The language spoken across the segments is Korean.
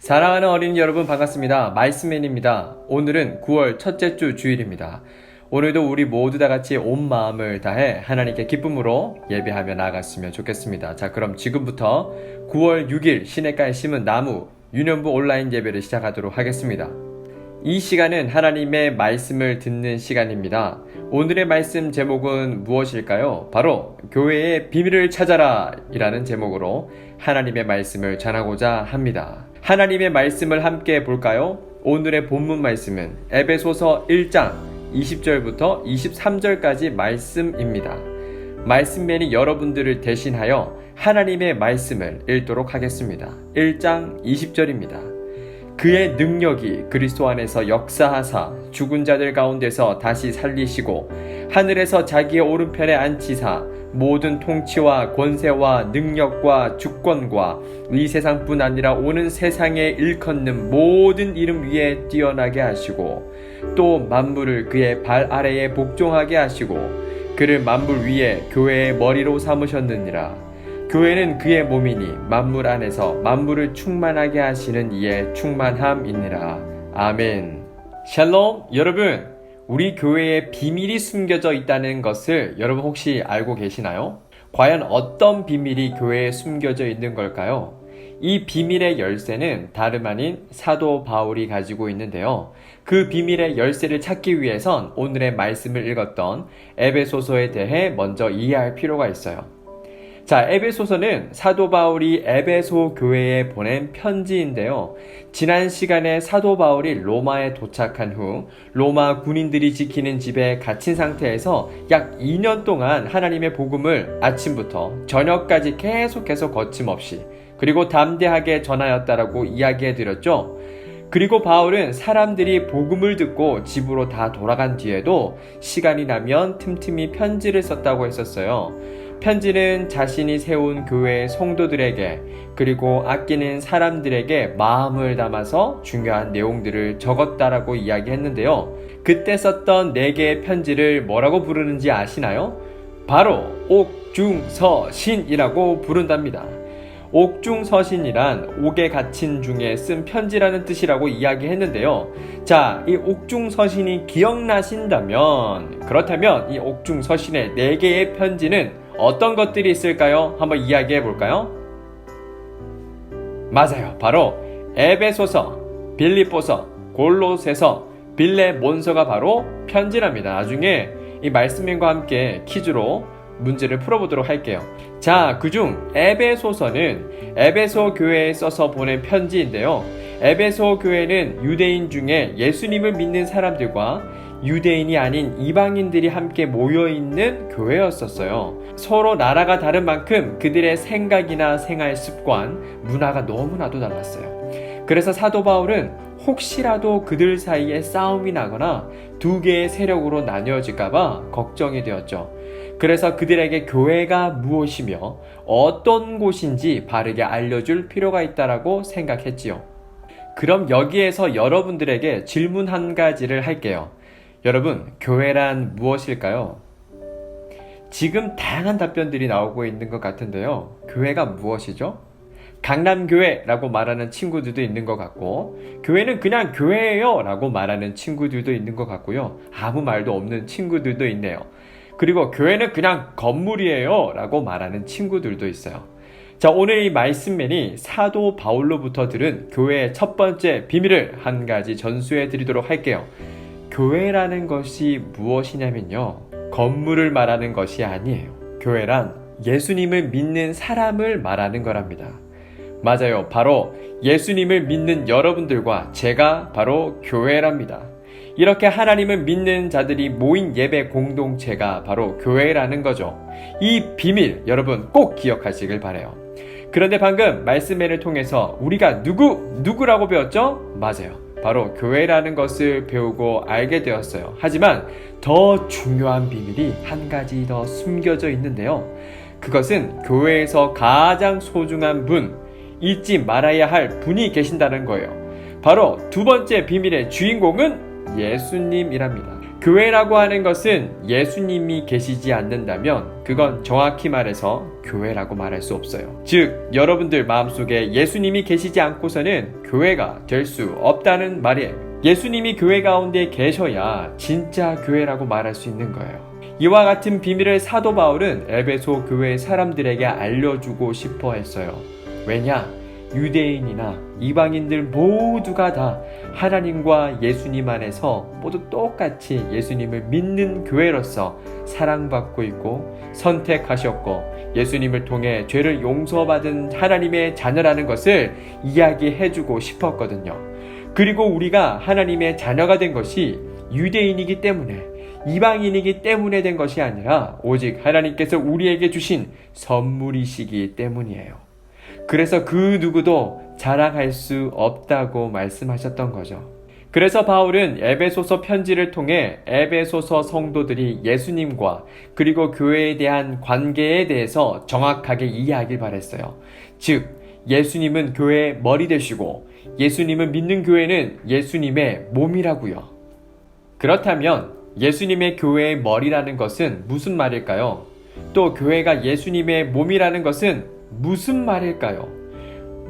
사랑하는 어린이 여러분 반갑습니다. 말씀맨입니다. 오늘은 9월 첫째 주 주일입니다. 오늘도 우리 모두 다 같이 온 마음을 다해 하나님께 기쁨으로 예배하며 나아갔으면 좋겠습니다. 자, 그럼 지금부터 9월 6일 시냇가에 심은 나무 유년부 온라인 예배를 시작하도록 하겠습니다. 이 시간은 하나님의 말씀을 듣는 시간입니다. 오늘의 말씀 제목은 무엇일까요? 바로 교회의 비밀을 찾아라 이라는 제목으로 하나님의 말씀을 전하고자 합니다. 하나님의 말씀을 함께 볼까요? 오늘의 본문 말씀은 에베소서 1장 20절부터 23절까지 말씀입니다. 말씀맨이 여러분들을 대신하여 하나님의 말씀을 읽도록 하겠습니다. 1장 20절입니다. 그의 능력이 그리스도 안에서 역사하사 죽은 자들 가운데서 다시 살리시고 하늘에서 자기의 오른편에 앉히사 모든 통치와 권세와 능력과 주권과 이 세상뿐 아니라 오는 세상에 일컫는 모든 이름 위에 뛰어나게 하시고 또 만물을 그의 발 아래에 복종하게 하시고 그를 만물 위에 교회의 머리로 삼으셨느니라. 교회는 그의 몸이니 만물 안에서 만물을 충만하게 하시는 이의 충만함이니라. 아멘. 샬롬. 여러분, 우리 교회에 비밀이 숨겨져 있다는 것을 여러분 혹시 알고 계시나요? 과연 어떤 비밀이 교회에 숨겨져 있는 걸까요? 이 비밀의 열쇠는 다름 아닌 사도 바울이 가지고 있는데요. 그 비밀의 열쇠를 찾기 위해선 오늘의 말씀을 읽었던 에베소서에 대해 먼저 이해할 필요가 있어요. 자, 에베소서는 사도 바울이 에베소 교회에 보낸 편지인데요. 지난 시간에 사도 바울이 로마에 도착한 후 로마 군인들이 지키는 집에 갇힌 상태에서 약 2년 동안 하나님의 복음을 아침부터 저녁까지 계속해서 거침없이 그리고 담대하게 전하였다라고 이야기해 드렸죠. 그리고 바울은 사람들이 복음을 듣고 집으로 다 돌아간 뒤에도 시간이 나면 틈틈이 편지를 썼다고 했었어요. 편지는 자신이 세운 교회의 성도들에게 그리고 아끼는 사람들에게 마음을 담아서 중요한 내용들을 적었다라고 이야기했는데요. 그때 썼던 4개의 편지를 뭐라고 부르는지 아시나요? 바로 옥중서신이라고 부른답니다. 옥중서신이란 옥에 갇힌 중에 쓴 편지라는 뜻이라고 이야기했는데요. 자, 이 옥중서신이 기억나신다면 그렇다면 이 옥중서신의 4개의 편지는 어떤 것들이 있을까요? 한번 이야기해 볼까요? 맞아요. 바로 에베소서, 빌립보서, 골로새서, 빌레몬서가 바로 편지랍니다. 나중에 이 말씀인과 함께 퀴즈로 문제를 풀어보도록 할게요. 자, 그중 에베소서는 에베소 교회에 써서 보낸 편지인데요. 에베소 교회는 유대인 중에 예수님을 믿는 사람들과 유대인이 아닌 이방인들이 함께 모여있는 교회였었어요. 서로 나라가 다른 만큼 그들의 생각이나 생활 습관, 문화가 너무나도 달랐어요. 그래서 사도 바울은 혹시라도 그들 사이에 싸움이 나거나 2개의 세력으로 나뉘어질까봐 걱정이 되었죠. 그래서 그들에게 교회가 무엇이며 어떤 곳인지 바르게 알려줄 필요가 있다라고 생각했지요. 그럼 여기에서 여러분들에게 질문 한 가지를 할게요. 여러분, 교회란 무엇일까요? 지금 다양한 답변들이 나오고 있는 것 같은데요. 교회가 무엇이죠? 강남교회라고 말하는 친구들도 있는 것 같고, 교회는 그냥 교회예요 라고 말하는 친구들도 있는 것 같고요. 아무 말도 없는 친구들도 있네요. 그리고 교회는 그냥 건물이에요 라고 말하는 친구들도 있어요. 자, 오늘 이 말씀맨이 사도 바울로부터 들은 교회의 첫 번째 비밀을 한 가지 전수해 드리도록 할게요. 교회라는 것이 무엇이냐면요, 건물을 말하는 것이 아니에요. 교회란 예수님을 믿는 사람을 말하는 거랍니다. 맞아요. 바로 예수님을 믿는 여러분들과 제가 바로 교회랍니다. 이렇게 하나님을 믿는 자들이 모인 예배 공동체가 바로 교회라는 거죠. 이 비밀 여러분 꼭 기억하시길 바라요. 그런데 방금 말씀회를 통해서 우리가 누구라고 배웠죠? 맞아요. 바로 교회라는 것을 배우고 알게 되었어요. 하지만 더 중요한 비밀이 한 가지 더 숨겨져 있는데요. 그것은 교회에서 가장 소중한 분, 잊지 말아야 할 분이 계신다는 거예요. 바로 두 번째 비밀의 주인공은 예수님이랍니다. 교회라고 하는 것은 예수님이 계시지 않는다면 그건 정확히 말해서 교회라고 말할 수 없어요. 즉, 여러분들 마음속에 예수님이 계시지 않고서는 교회가 될 수 없다는 말이에요. 예수님이 교회 가운데 계셔야 진짜 교회라고 말할 수 있는 거예요. 이와 같은 비밀을 사도 바울은 에베소 교회 사람들에게 알려주고 싶어 했어요. 왜냐? 유대인이나 이방인들 모두가 다 하나님과 예수님 안에서 모두 똑같이 예수님을 믿는 교회로서 사랑받고 있고 선택하셨고 예수님을 통해 죄를 용서받은 하나님의 자녀라는 것을 이야기해주고 싶었거든요. 그리고 우리가 하나님의 자녀가 된 것이 유대인이기 때문에, 이방인이기 때문에 된 것이 아니라 오직 하나님께서 우리에게 주신 선물이시기 때문이에요. 그래서 그 누구도 자랑할 수 없다고 말씀하셨던 거죠. 그래서 바울은 에베소서 편지를 통해 에베소서 성도들이 예수님과 그리고 교회에 대한 관계에 대해서 정확하게 이해하길 바랬어요. 즉, 예수님은 교회의 머리 되시고 예수님을 믿는 교회는 예수님의 몸이라고요. 그렇다면 예수님의 교회의 머리라는 것은 무슨 말일까요? 또 교회가 예수님의 몸이라는 것은 무슨 말일까요?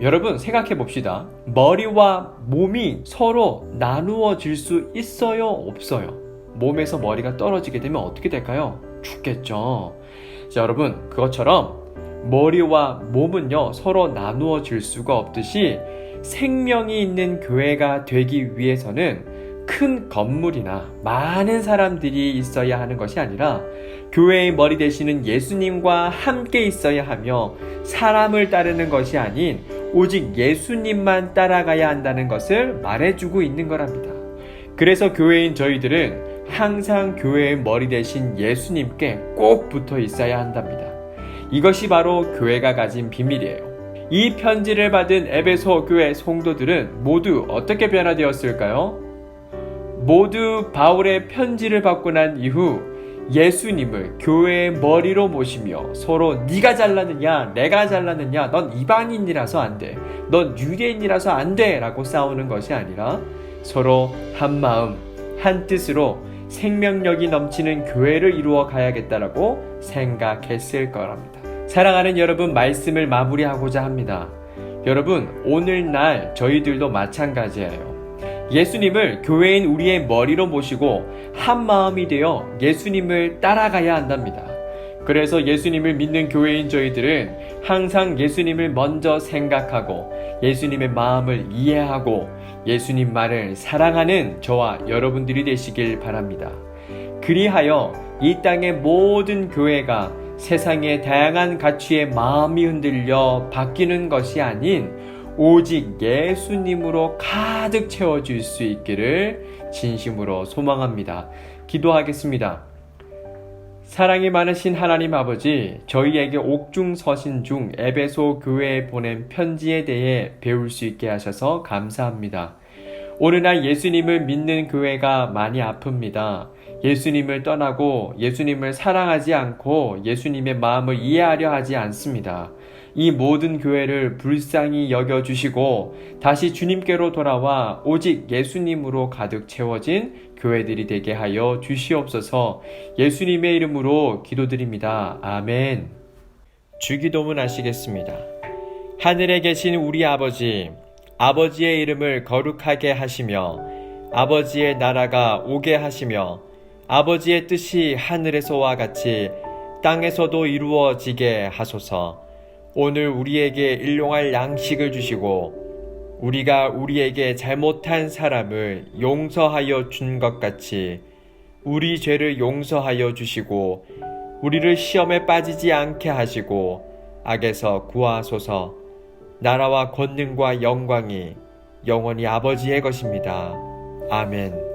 여러분 생각해 봅시다. 머리와 몸이 서로 나누어질 수 있어요? 없어요? 몸에서 머리가 떨어지게 되면 어떻게 될까요? 죽겠죠. 자, 여러분 그것처럼 머리와 몸은요 서로 나누어질 수가 없듯이 생명이 있는 교회가 되기 위해서는 큰 건물이나 많은 사람들이 있어야 하는 것이 아니라 교회의 머리 되시는 예수님과 함께 있어야 하며 사람을 따르는 것이 아닌 오직 예수님만 따라가야 한다는 것을 말해주고 있는 거랍니다. 그래서 교회인 저희들은 항상 교회의 머리 되신 예수님께 꼭 붙어 있어야 한답니다. 이것이 바로 교회가 가진 비밀이에요. 이 편지를 받은 에베소 교회 성도들은 모두 어떻게 변화되었을까요? 모두 바울의 편지를 받고 난 이후 예수님을 교회의 머리로 모시며 서로 네가 잘났느냐 내가 잘났느냐 넌 이방인이라서 안 돼, 넌 유대인이라서 안 돼 라고 싸우는 것이 아니라 서로 한 마음 한 뜻으로 생명력이 넘치는 교회를 이루어 가야겠다라고 생각했을 거랍니다. 사랑하는 여러분, 말씀을 마무리하고자 합니다. 여러분, 오늘날 저희들도 마찬가지예요. 예수님을 교회인 우리의 머리로 모시고 한 마음이 되어 예수님을 따라가야 한답니다. 그래서 예수님을 믿는 교회인 저희들은 항상 예수님을 먼저 생각하고 예수님의 마음을 이해하고 예수님 말을 사랑하는 저와 여러분들이 되시길 바랍니다. 그리하여 이 땅의 모든 교회가 세상의 다양한 가치에 마음이 흔들려 바뀌는 것이 아닌 오직 예수님으로 가득 채워질 수 있기를 진심으로 소망합니다. 기도하겠습니다. 사랑이 많으신 하나님 아버지, 저희에게 옥중서신 중 에베소 교회에 보낸 편지에 대해 배울 수 있게 하셔서 감사합니다. 오늘날 예수님을 믿는 교회가 많이 아픕니다. 예수님을 떠나고 예수님을 사랑하지 않고 예수님의 마음을 이해하려 하지 않습니다. 이 모든 교회를 불쌍히 여겨주시고 다시 주님께로 돌아와 오직 예수님으로 가득 채워진 교회들이 되게 하여 주시옵소서. 예수님의 이름으로 기도드립니다. 아멘. 주기도문 하시겠습니다. 하늘에 계신 우리 아버지, 아버지의 이름을 거룩하게 하시며 아버지의 나라가 오게 하시며 아버지의 뜻이 하늘에서와 같이 땅에서도 이루어지게 하소서. 오늘 우리에게 일용할 양식을 주시고 우리가 우리에게 잘못한 사람을 용서하여 준 것 같이 우리 죄를 용서하여 주시고 우리를 시험에 빠지지 않게 하시고 악에서 구하소서. 나라와 권능과 영광이 영원히 아버지의 것입니다. 아멘.